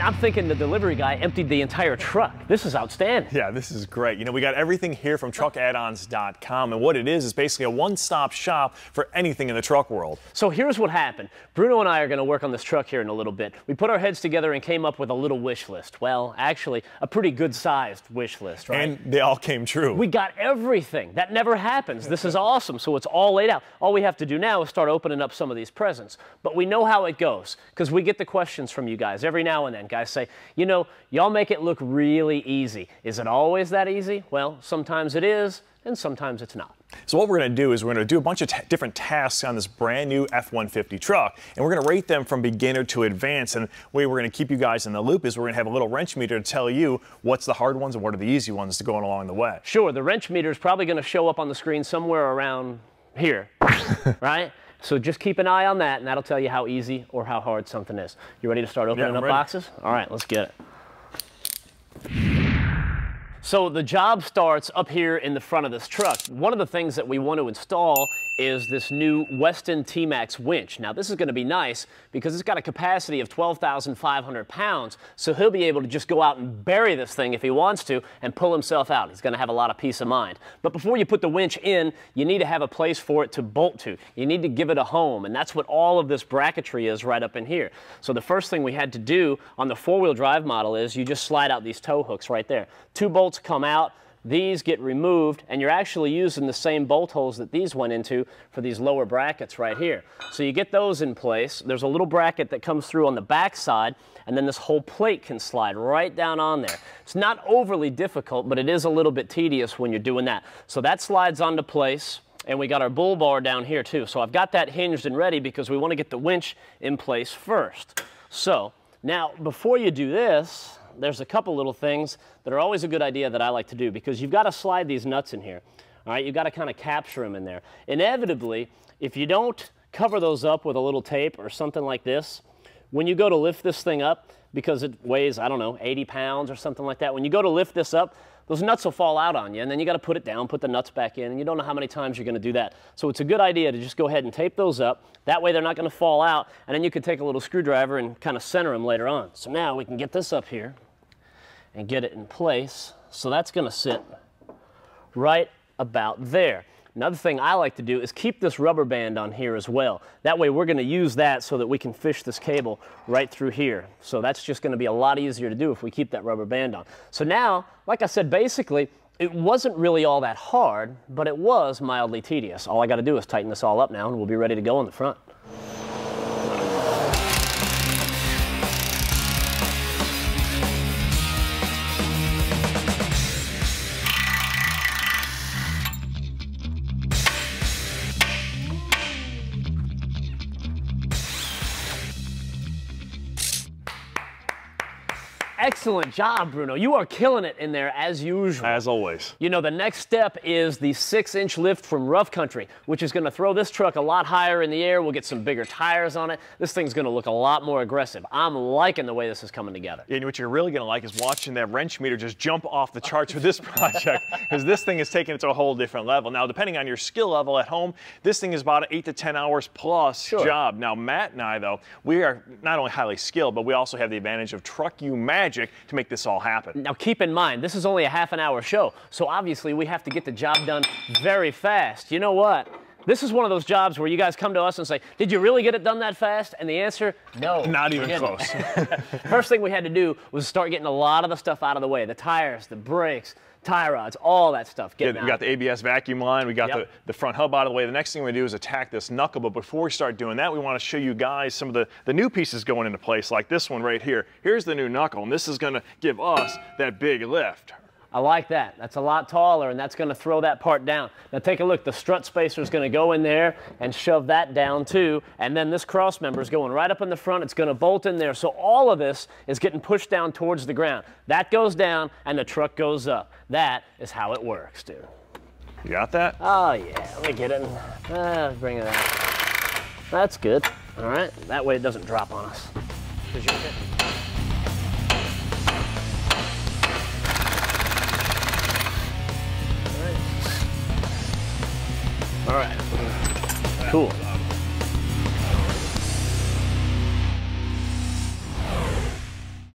I'm thinking the delivery guy emptied the entire truck. This is outstanding. Yeah, this is great. You know, we got everything here from truckaddons.com, and what it is basically a one-stop shop for anything in the truck world. So here's what happened. Bruno and I are going to work on this truck here in a little bit. We put our heads together and came up with a little wish list. Well, actually, a pretty good-sized wish list, right? And they all came true. We got everything. That never happens. This is awesome. So it's all laid out. All we have to do now is start opening up some of these presents. But we know how it goes because we get the questions from you guys every now and then. Guys say, you know, y'all make it look really easy. Is it always that easy? Well, sometimes it is, and sometimes it's not. So what we're going to do is we're going to do a bunch of different tasks on this brand new F-150 truck, and we're going to rate them from beginner to advanced. And the way we're going to keep you guys in the loop is we're going to have a little wrench meter to tell you what's the hard ones and what are the easy ones to go along the way. Sure, the wrench meter is probably going to show up on the screen somewhere around here, right? So just keep an eye on that, and that'll tell you how easy or how hard something is. You ready to start opening up boxes? All right, let's get it. So the job starts up here in the front of this truck. One of the things that we want to install is this new Weston T-Max winch. Now this is going to be nice because it's got a capacity of 12,500 pounds, so he'll be able to just go out and bury this thing if he wants to and pull himself out. He's going to have a lot of peace of mind. But before you put the winch in, you need to have a place for it to bolt to. You need to give it a home, and that's what all of this bracketry is right up in here. So the first thing we had to do on the four-wheel drive model is you just slide out these tow hooks right there. Two bolts come out. These get removed, and you're actually using the same bolt holes that these went into for these lower brackets right here. So you get those in place. There's a little bracket that comes through on the back side, and then this whole plate can slide right down on there. It's not overly difficult, but it is a little bit tedious when you're doing that. So that slides onto place, and we got our bull bar down here too. So I've got that hinged and ready because we want to get the winch in place first. So now, before you do this, there's a couple little things that are always a good idea that I like to do because you've got to slide these nuts in here. All right, you've got to kind of capture them in there. Inevitably, if you don't cover those up with a little tape or something like this, when you go to lift this thing up, because it weighs, I don't know, 80 pounds or something like that, when you go to lift this up, those nuts will fall out on you, and then you got to put it down, put the nuts back in, and you don't know how many times you're going to do that. So it's a good idea to just go ahead and tape those up. That way they're not going to fall out, and then you can take a little screwdriver and kind of center them later on. So now we can get this up here and get it in place. So that's going to sit right about there. Another thing I like to do is keep this rubber band on here as well. That way we're going to use that so that we can fish this cable right through here. So that's just going to be a lot easier to do if we keep that rubber band on. So now, like I said, basically, it wasn't really all that hard, but it was mildly tedious. All I got to do is tighten this all up now, and we'll be ready to go on the front. Excellent job, Bruno. You are killing it in there as usual. As always. You know, the next step is the 6-inch lift from Rough Country, which is going to throw this truck a lot higher in the air. We'll get some bigger tires on it. This thing's going to look a lot more aggressive. I'm liking the way this is coming together. And what you're really going to like is watching that wrench meter just jump off the charts for this project, because this thing is taking it to a whole different level. Now, depending on your skill level at home, this thing is about an 8 to 10 hours plus job. Now, Matt and I, though, we are not only highly skilled, but we also have the advantage of Truck U Magic to make this all happen. Now keep in mind, this is only a half-an-hour show, so obviously we have to get the job done very fast. You know what? This is one of those jobs where you guys come to us and say, did you really get it done that fast? And the answer, no. Not even close. First thing we had to do was start getting a lot of the stuff out of the way. The tires, the brakes, tie rods, all that stuff. We got the ABS vacuum line, we got the front hub out of the way. The next thing we do is attack this knuckle, but before we start doing that, we want to show you guys some of the new pieces going into place, like this one right here. Here's the new knuckle, and this is going to give us that big lift. I like that. That's a lot taller, and that's going to throw that part down. Now take a look. The strut spacer is going to go in there and shove that down too, and then this cross member is going right up in the front. It's going to bolt in there. So all of this is getting pushed down towards the ground. That goes down, and the truck goes up. That is how it works, dude. You got that? Oh, yeah. Let me get it. Bring it out. That's good. All right. That way it doesn't drop on us. All right. Cool.